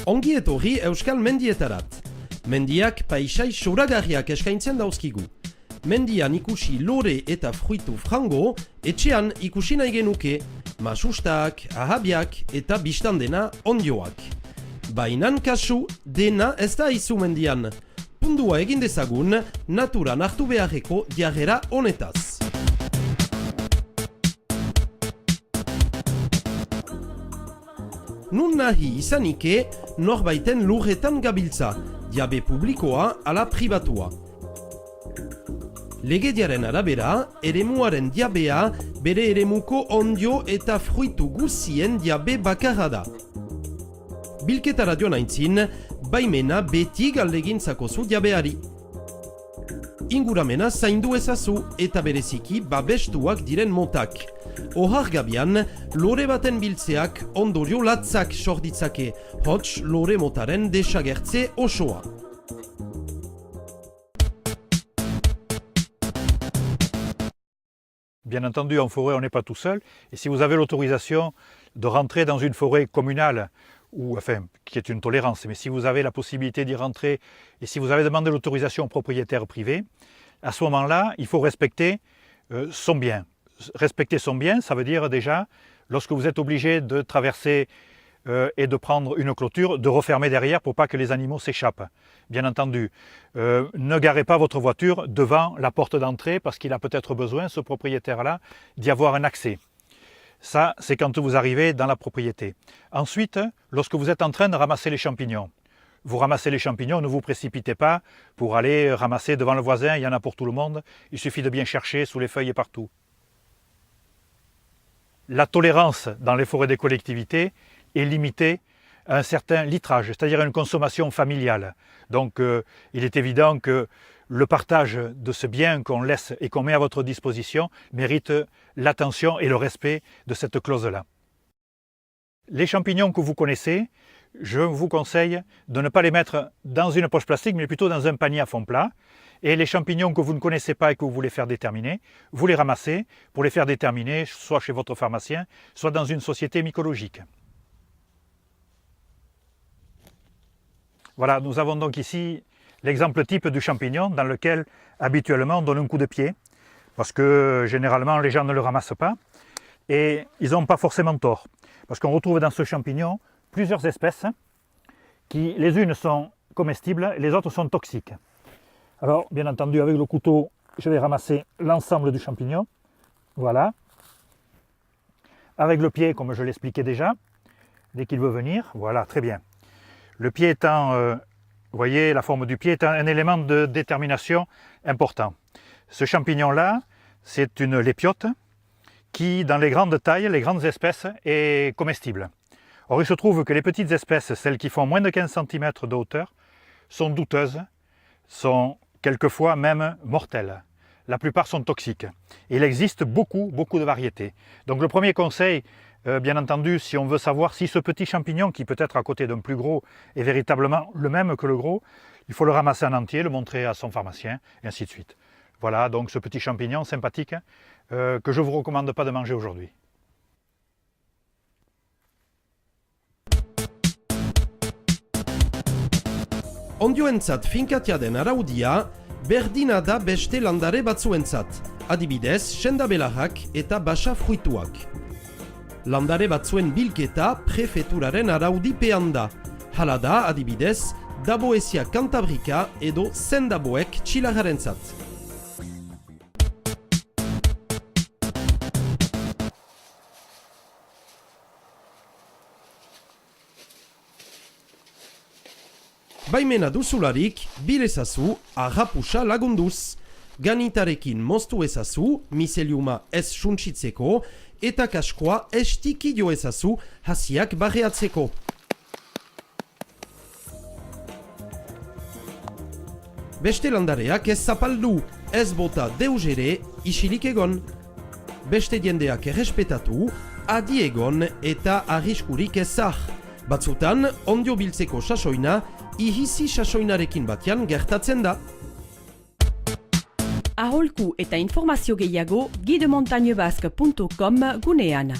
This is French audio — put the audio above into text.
Ongi etorri Euskal Mendietarat. Mendiak paisai soragarriak eskaintzen dauzkigu. Mendian ikusi lore eta fruitu frango, etxean ikusi nahi genuke, masustak, ahabiak eta biztandena ondioak. Bainan kasu, dena ez da izu mendian. Pundua egin dezagun, naturan hartu beharreko jarrera honetaz. Nun nahi izanike, norbaiten lurretan gabiltza, jabe publikoa ala pribatua. Legediaren arabera, eremuaren diabea bere eremuko ondio eta fruitu guzien diabe bakarra da. Bilketara joan aintzin, baimena beti galdegintzako zu diabeari. Inguramena zaindu ezazu eta bereziki babestuak diren motak. Ohar gabian, lore baten biltzeak ondorio latzak sorditzake, hots lore motaren desagertze osoa. Bien entendu, en forêt, on n'est pas tout seul. Et si vous avez l'autorisation de rentrer dans une forêt communale, ou enfin, qui est une tolérance, mais si vous avez la possibilité d'y rentrer, et si vous avez demandé l'autorisation au propriétaire privé, à ce moment-là, il faut respecter son bien. Respecter son bien, ça veut dire déjà, lorsque vous êtes obligé de traverser et de prendre une clôture, de refermer derrière pour pas que les animaux s'échappent. Bien entendu, ne garez pas votre voiture devant la porte d'entrée parce qu'il a peut-être besoin, ce propriétaire-là, d'y avoir un accès. Ça, c'est quand vous arrivez dans la propriété. Ensuite, lorsque vous êtes en train de ramasser les champignons, vous ramassez les champignons, ne vous précipitez pas pour aller ramasser devant le voisin, il y en a pour tout le monde, il suffit de bien chercher sous les feuilles et partout. La tolérance dans les forêts des collectivités est limitée à un certain litrage, c'est-à-dire à une consommation familiale. Donc il est évident que le partage de ce bien qu'on laisse et qu'on met à votre disposition mérite l'attention et le respect de cette clause-là. Les champignons que vous connaissez, je vous conseille de ne pas les mettre dans une poche plastique, mais plutôt dans un panier à fond plat. Et les champignons que vous ne connaissez pas et que vous voulez faire déterminer, vous les ramassez pour les faire déterminer, soit chez votre pharmacien, soit dans une société mycologique. Voilà, nous avons donc ici l'exemple type du champignon dans lequel habituellement on donne un coup de pied, parce que généralement les gens ne le ramassent pas, et ils n'ont pas forcément tort, parce qu'on retrouve dans ce champignon plusieurs espèces qui, les unes sont comestibles, les autres sont toxiques. Alors, bien entendu, avec le couteau, je vais ramasser l'ensemble du champignon. Voilà. Avec le pied, comme je l'expliquais déjà, dès qu'il veut venir. Voilà, très bien. Le pied étant, vous voyez, la forme du pied est un élément de détermination important. Ce champignon-là, c'est une lépiote qui, dans les grandes tailles, les grandes espèces, est comestible. Or, il se trouve que les petites espèces, celles qui font moins de 15 cm de hauteur, sont douteuses, sont quelquefois même mortelles. La plupart sont toxiques. Et il existe beaucoup de variétés. Donc le premier conseil, bien entendu, si on veut savoir si ce petit champignon, qui peut être à côté d'un plus gros, est véritablement le même que le gros, il faut le ramasser en entier, le montrer à son pharmacien, et ainsi de suite. Voilà donc ce petit champignon sympathique que je ne vous recommande pas de manger aujourd'hui. Ondioentzat finkatia den araudia, berdina da beste landare batzuentzat, adibidez, sendabelarrak eta basa fruituak. Landare batzuen bilketa prefeturaren araudipean da. Hala da, adibidez, daboezia kantabrika edo sendaboek txilajarentzat. Baimena duzularik, bil ezazu, arrapusa lagunduz. Ganitarekin moztu ezazu, miseliuma ez suntsitzeko, eta kaskoa estikidio ezazu, hasiak barreatzeko. Beste landareak ez zapaldu, ez bota deusere, isilik egon. Beste jendeak errespetatu, adi egon eta arriskurik ezar. Batzutan, ondio biltzeko sasoina, ihizi sasoinarekin batean gertatzen da. Aholku eta informazio gehiago guidemontagneBasque.com gunean.